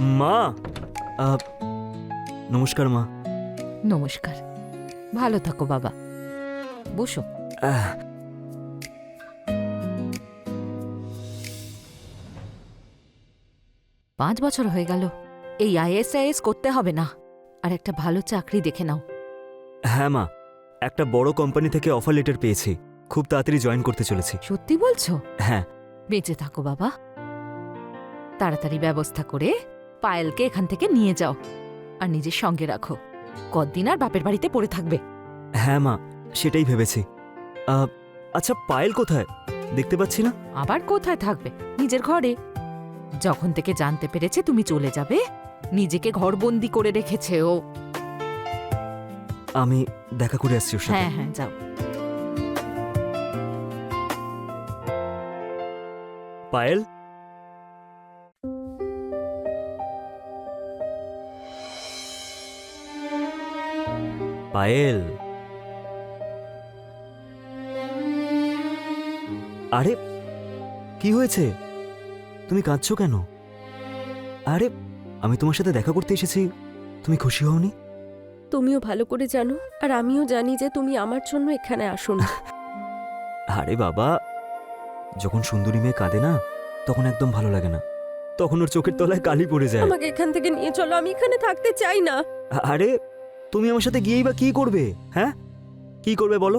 মা, নমস্কার মা। নমস্কার। ভালো থাকো বাবা, বসো। আহ, 5 বছর হয়ে গেল, এই IAS করতে হবে না, আর একটা ভালো চাকরি দেখে নাও। হ্যাঁ মা, একটা বড় কোম্পানি থেকে অফার লেটার পেয়েছি, খুব তাড়াতাড়ি জয়েন করতে চলেছি। সত্যি বলছো? হ্যাঁ। বেঁচে থাকো বাবা। তাড়াতাড়ি ব্যবস্থা করে পায়েলকে এখান থেকে নিয়ে যাও, আর নিজের সঙ্গে রাখো। কতদিন আর বাপের বাড়িতে পড়ে থাকবে? হ্যাঁ মা, সেটাই ভেবেছি। আচ্ছা, পায়েল কোথায়? দেখতে পাচ্ছি না। আবার কোথায় থাকবে? নিজের ঘরে। যখন থেকে জানতে পেরেছে তুমি চলে যাবে, নিজেকে ঘরবন্দি করে রেখেছে ও। আমি দেখা করে আসছি ওর সাথে। হ্যাঁ হ্যাঁ, যাও। পায়েল, পায়েল, আরে কি হয়েছে? তুমি কাঁদছো কেন? আরে আমি তোমার সাথে দেখা করতে এসেছি, তুমি খুশি হওনি? তুমিও ভালো করে জানো, আর আমিও জানি যে তুমি আমার জন্য এখানে আসোনি। আরে বাবা, যখন সুন্দরী মেয়ে কাঁদে না, তখন একদম ভালো লাগে না, তখন ওর চোখের তলায় কালি পড়ে যায়। আমাকে এখান থেকে নিয়ে চলো, আমি এখানে থাকতে চাই না। আরে তুমি আমার সাথে গিয়েই বা কি করবে? হ্যাঁ, কি করবে বলো?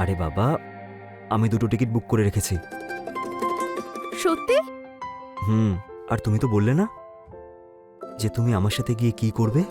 আরে বাবা, আমি 2টো টিকিট বুক করে রেখেছি। সত্যি? আর তুমি তো বললে না যে তুমি আমার সাথে গিয়ে কি করবে?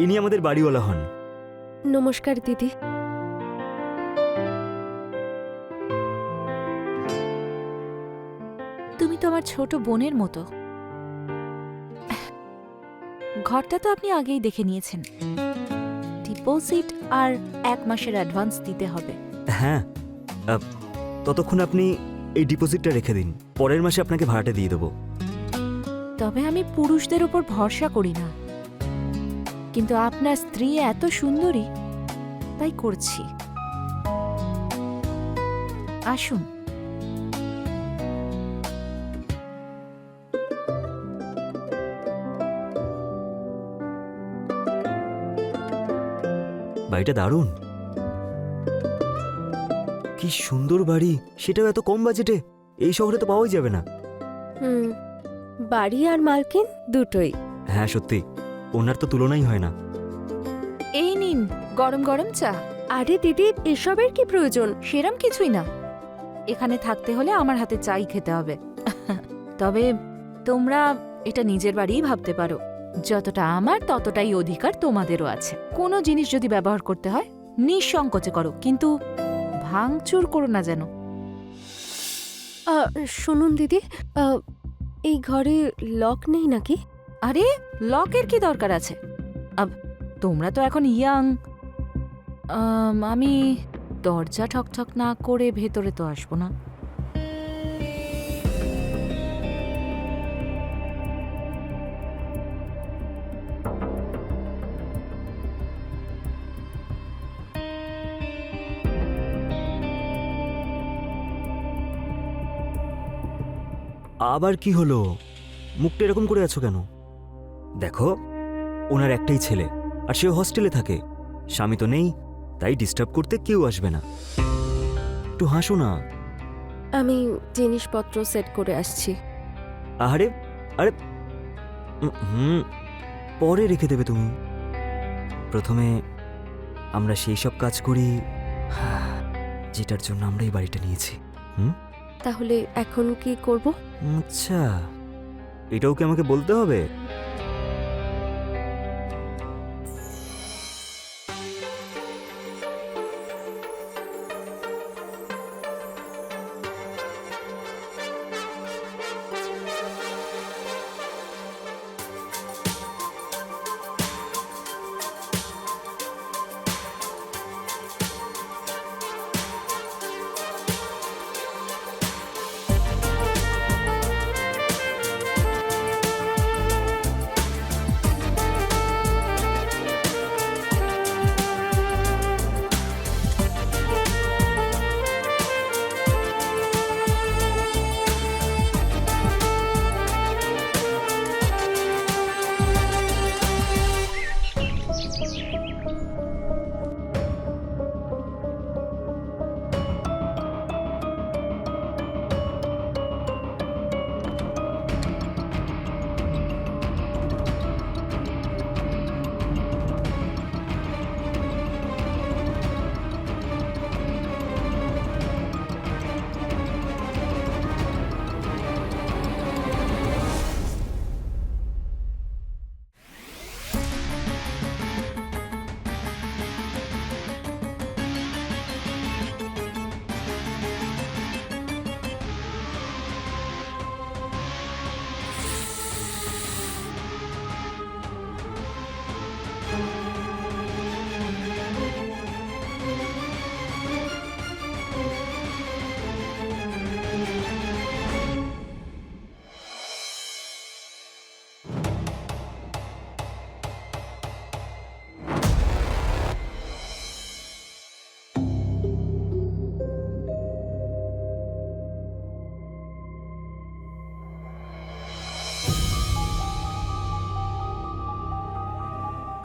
ইনি আমাদের বাড়িওয়ালা হন। নমস্কার দিদি। তুমি তো আমার ছোট বোনের মতো। ঘরটা তো আপনি আগেই দেখে নিয়েছেন। ডিপোজিট আর 1 মাসের অ্যাডভান্স দিতে হবে। হ্যাঁ, ততক্ষণ আপনি এই ডিপোজিটটা রেখে দিন, পরের মাসে আপনাকে ভাড়াটা দিয়ে দেবো। তবে আমি পুরুষদের উপর ভরসা করি না, কিন্তু আপনার স্ত্রী এত সুন্দরী, তাই করছি। আসুন। বাড়িটা দারুণ, কি সুন্দর বাড়ি, সেটাও এত কম বাজেটে। এই শহরে তো পাওয়াই যাবে না। বাড়ি আর মালকিন দুটোই। হ্যাঁ সত্যি, ওনার তো তুলনাই হয় না। এই নিন গরম গরম চা। আরে দিদি, এসবের কি প্রয়োজন? সেরম কিছুই না, এখানে থাকতে হলে আমার হাতে চাই খেতে হবে। তবে তোমরা এটা নিজের বাড়িই ভাবতে পারো, যতটা আমার ততটাই অধিকার তোমাদেরও আছে। কোনো জিনিস যদি ব্যবহার করতে হয় নিঃসংকোচে করো, কিন্তু ভাঙচুর করো না যেন। শুনুন দিদি, এই ঘরে লক নেই নাকি? আরে লকের কি দরকার আছে? তোমরা তো এখন ইয়াং। আমি দরজা ঠকঠক না করে ভেতরে তো আসবো না। আবার কি হলো? মুখটা এরকম করে আছো কেন? দেখো, ওনার একটাই ছেলে, আর সে হস্টেলে থাকে, স্বামী তো নেই, তাই ডিস্টার্ব করতে কেউ আসবে না। একটু হাসো না। আমি জিনিসপত্র সেট করে আসছি। আরে আরে, পরে রেখে দেবে তুমি। প্রথমে আমরা সেই সব কাজ করি যেটার জন্য আমরা এই বাড়িটা নিয়েছি। তাহলে এখন কি করব? আচ্ছা, এটাও কি আমাকে বলতে হবে?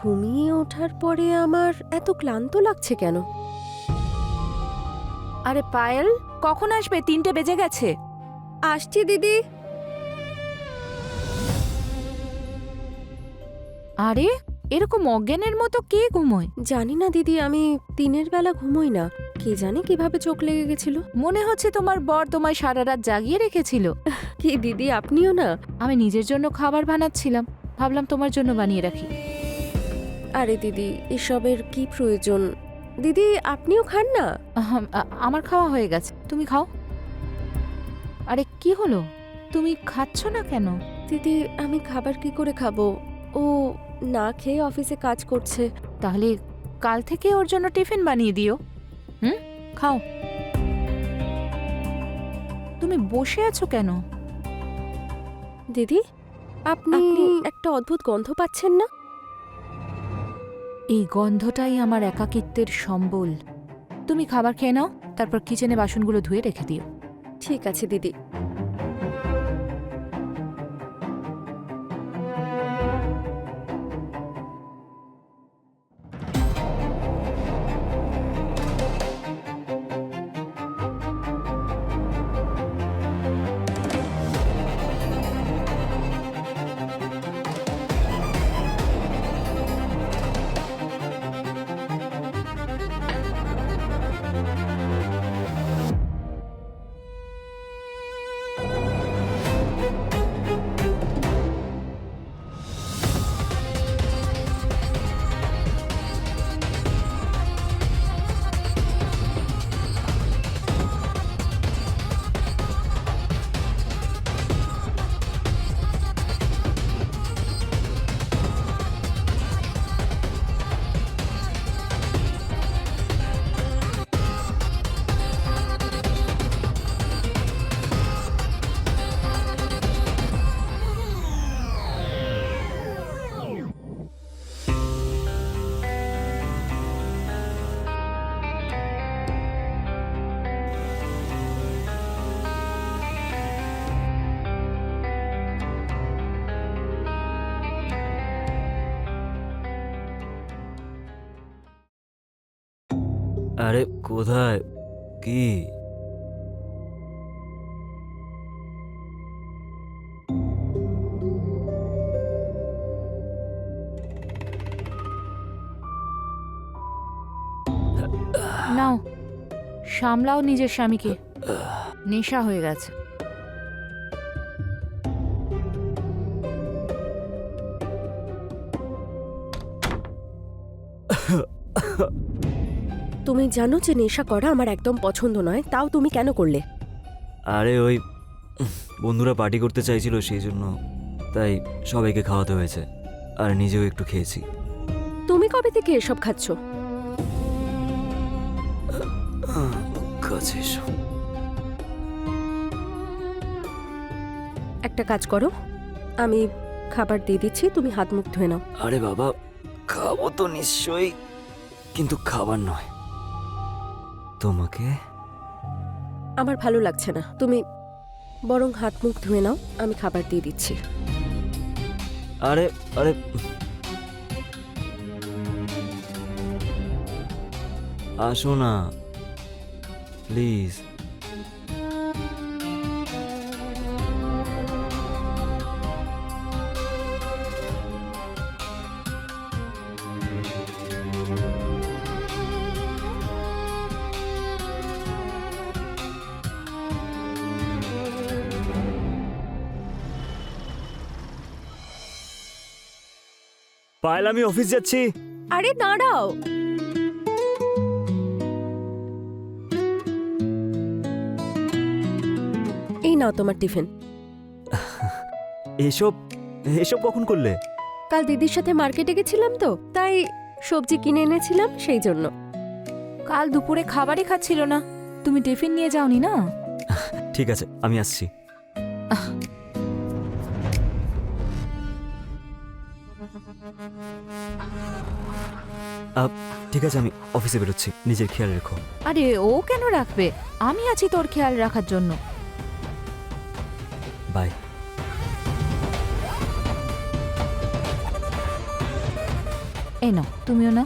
ঘুমিয়ে ওঠার পরে আমার এত ক্লান্ত লাগছে কেন? আরে পায়েল, কখন আসবে? 3টে বেজে গেছে। আসছি দিদি। আরে এরকম অজ্ঞানের মতো কে ঘুমোয়? জানি না দিদি, আমি দিনের বেলা ঘুমোই না। কে জানে কিভাবে চোখ লেগে গেছিল। মনে হচ্ছে তোমার বর তোমায় সারা রাত জাগিয়ে রেখেছিল। কি দিদি, আপনিও না? আমি নিজের জন্য খাবার বানাচ্ছিলাম, ভাবলাম তোমার জন্য বানিয়ে রাখি। আরে দিদি, এসবের কি প্রয়োজন? দিদি আপনিও খান না? আমার খাওয়া হয়ে গেছে, তুমি খাও। আরে কি হলো, তুমি খাচ্ছ না কেন? দিদি আমি খাবার কি করে খাবো? ও না খেয়ে অফিসে কাজ করছে। তাহলে কাল থেকে ওর জন্য টিফিন বানিয়ে দিও। খাও। তুমি বসে আছো কেন? দিদি আপনি একটা অদ্ভুত গন্ধ পাচ্ছেন না? এই গন্ধটাই আমার একাকিত্বের সম্বল। তুমি খাবার খেয়ে নাও, তারপর কিচেনে বাসনগুলো ধুয়ে রেখে দিও। ঠিক আছে দিদি। আরে কোথায়? কি? নাও, সামলাও নিজের স্বামীকে। নেশা হয়ে গেছে। তুমি জানো যে নেশা করা আমার একদম পছন্দ নয়, তাও তুমি কেন করলে? আরে ওই বন্ধুরা পার্টি করতে চাইছিল সেই জন্য, তাই সবাইকে খাওয়াতে হয়েছে আর নিজেও একটু খেয়েছি। তুমি কবে থেকে এসব খাচ্ছ? কাছে এসো। একটা কাজ করো, আমি খাবার দিয়ে দিচ্ছি, তুমি হাত মুখ ধুয়ে নাও। আরে বাবা, খাবো তো নিশ্চয়ই, কিন্তু খাবার নয়। তোমাকে? আমার ভালো লাগছে না, তুমি বরং হাত মুখ ধুয়ে নাও, আমি খাবার দিয়ে দিচ্ছি। আরে আরে, আসো না প্লিজ। পায়েল, আমি অফিস যাচ্ছি। আরে দাঁড়াও, এই নাও তোমার টিফিন। এসব এসব কখন করলে? কাল দিদির সাথে মার্কেটে গেছিলাম তো, তাই সবজি কিনে এনেছিলাম সেই জন্য। কাল দুপুরে খাবারই খাচ্ছিল না, তুমি টিফিন নিয়ে যাওনি না? ঠিক আছে, আমি আসছি। ঠিক আছে, আমি অফিসে বেরোচ্ছি, নিজের খেয়াল রেখো। আরে ও কেন রাখবে, আমি আছি তোর খেয়াল রাখার জন্য। বাই। এই নাও, তুমিও না।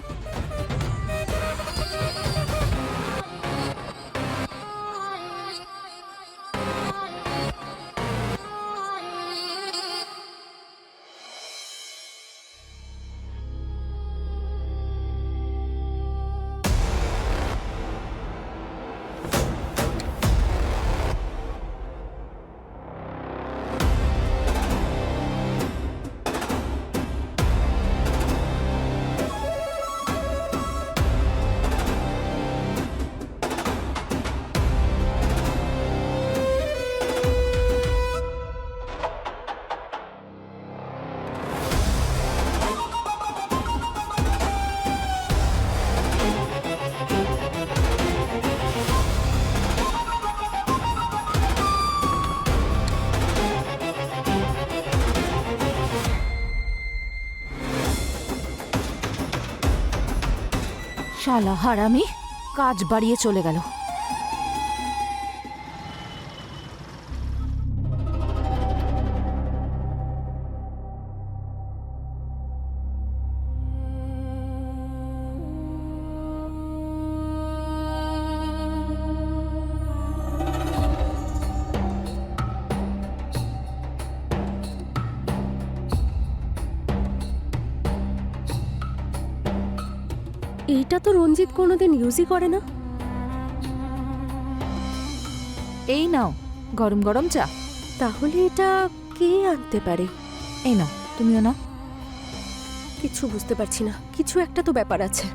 শালা হারামি, কাজ বাড়িয়ে চলে গেল। এইটা তো রঞ্জিত কোনোদিন ইউজই করে না। এই নাও গরম গরম চা। তাহলে এটা কে আনতে পারে? এই নাও, তুমিও না। কিছু বুঝতে পারছি না, কিছু একটা তো ব্যাপার আছে।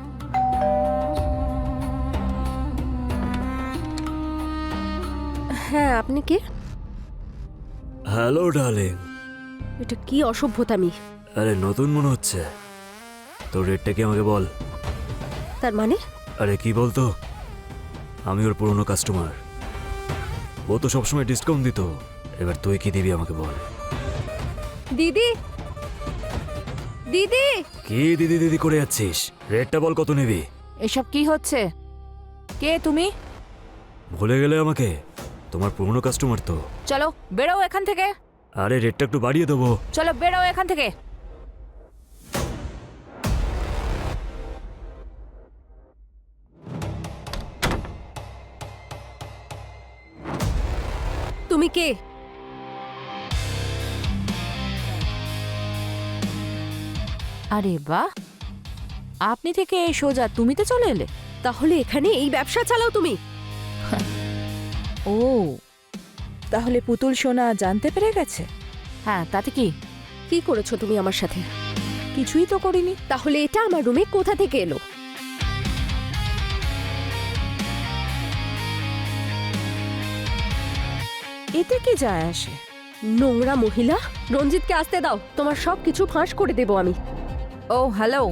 হ্যাঁ, আপনি কে? Hello darling. এটা কি অসভ্যতামি! আরে নতুন মনে হচ্ছে, তোর রেটটা কি আমাকে বল। তার মানে? আরে কি বলতো, আমি ওর পুরনো কাস্টমার, ও তো সবসময় ডিসকাউন্ট দিত, এবার তুই কি দিবি আমাকে বল। দিদি, দিদি! কি দিদি দিদি করে যাচ্ছিস, রেটটা বল, কত নিবি? এসব কি হচ্ছে? কে তুমি? ভুলে গেলে আমাকে? তোমার পুরনো কাস্টমার তো। চলো বেরো এখান থেকে। আরে রেটটা একটু বাড়িয়ে দেবো। চলো বেরো এখান থেকে। তুমি কে? আরে বাহ, আপনি থেকে এই সোজা তুমিতে চলে এলে। তাহলে এখানে এই ব্যবসা চালাও তুমি? ও, তাহলে পুতুল সোনা জানতে পেরে গেছে? হ্যাঁ, তাতে কি? কি করেছো তুমি আমার সাথে? কিছুই তো করিনি। তাহলে এটা আমার রুমে কোথা থেকে এলো? এতে কি যায় আসে? নোংরা মহিলা! রঞ্জিতকে আসতে দাও, তোমার সব কিছু ফাঁস করে দেবো আমি। ও হ্যালো,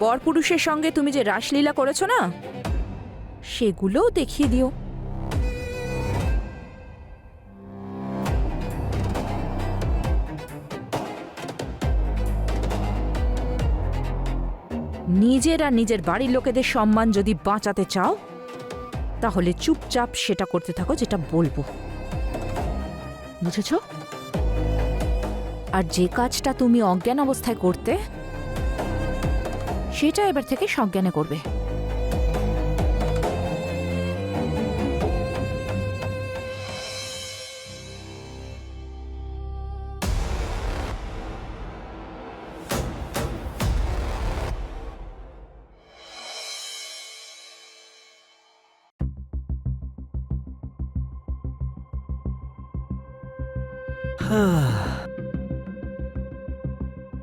পরপুরুষের সঙ্গে তুমি যে রাসলীলা করেছো না, সেগুলোও দেখিয়ে দিও। নিজের আর নিজের বাড়ির লোকেদের সম্মান যদি বাঁচাতে চাও, তাহলে চুপচাপ সেটা করতে থাকো যেটা বলবো, বুঝেছ? আর যে কাজটা তুমি অজ্ঞান অবস্থায় করতে, সেটা এবার থেকে সজ্ঞানে করবে।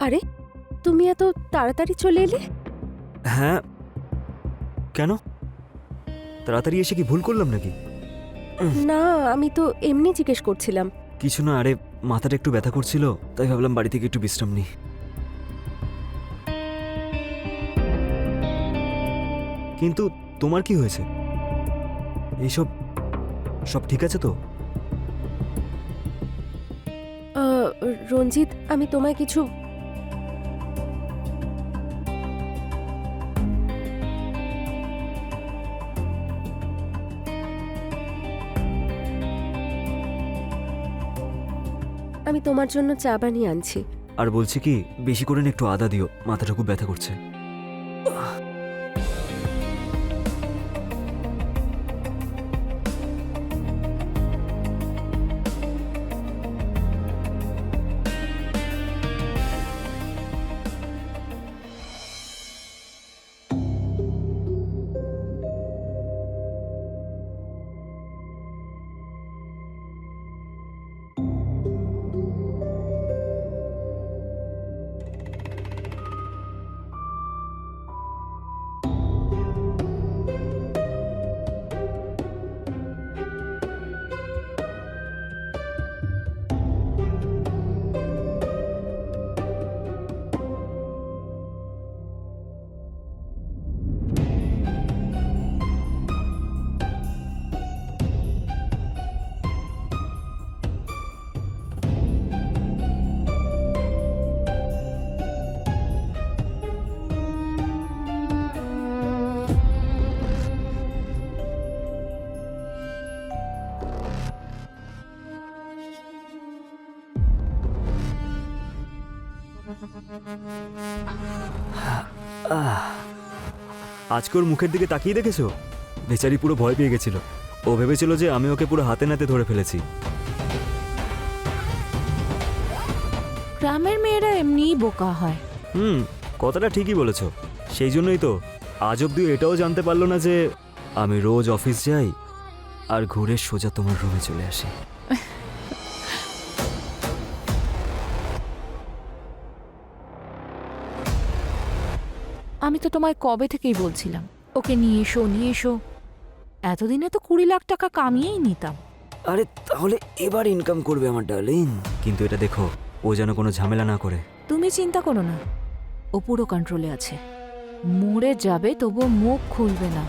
আরে, তুমি এত তাড়াতাড়ি চলে এলে? হ্যাঁ, কেন? তাড়াতাড়ি এসে কি ভুল করলাম নাকি? না, আমি তো এমনি জিজ্ঞেস করছিলাম। কিছু না, আরে মাথাটা একটু ব্যথা করছিল, তাই ভাবলাম বাড়ি থেকে একটু বিশ্রাম নিই। কিন্তু তোমার কি হয়েছে? এইসব সব ঠিক আছে তো? রঞ্জিত, আমি তোমায় কিছু আমি তোমার জন্য চা বানিয়ে আনছি। আর বলছি কি, বেশি করে না একটু আদা দিও, মাথাটা খুব ব্যথা করছে। আজকে ওর মুখের দিকে তাকিয়ে দেখেছো? বেচারি পুরো ভয় পেয়ে গেছিল। ও ভেবেছিল যে আমি ওকে পুরো হাতে নাতে ধরে ফেলেছি। গ্রামের মেয়েরা এমনিই বোকা হয়। কথাটা ঠিকই বলেছো। সেই জন্যই তো আজ অব্দি এটাও জানতে পারলো না যে আমি রোজ অফিস যাই আর ঘুরে সোজা তোমার রুমে চলে আসি। আমি তো তোমায় কবে থেকেই বলছিলাম ওকে নিয়ে এসো, নিয়ে এসো। এতদিনে তো 20 লাখ টাকা কামিয়েই নিতাম। আরে তাহলে এবার ইনকাম করবে আমার ডার্লিং। কিন্তু এটা দেখো, ও যেন কোনো ঝামেলা না করে। তুমি চিন্তা করো না, ও পুরো কন্ট্রোলে আছে। মরে যাবে তবুও মুখ খুলবে না।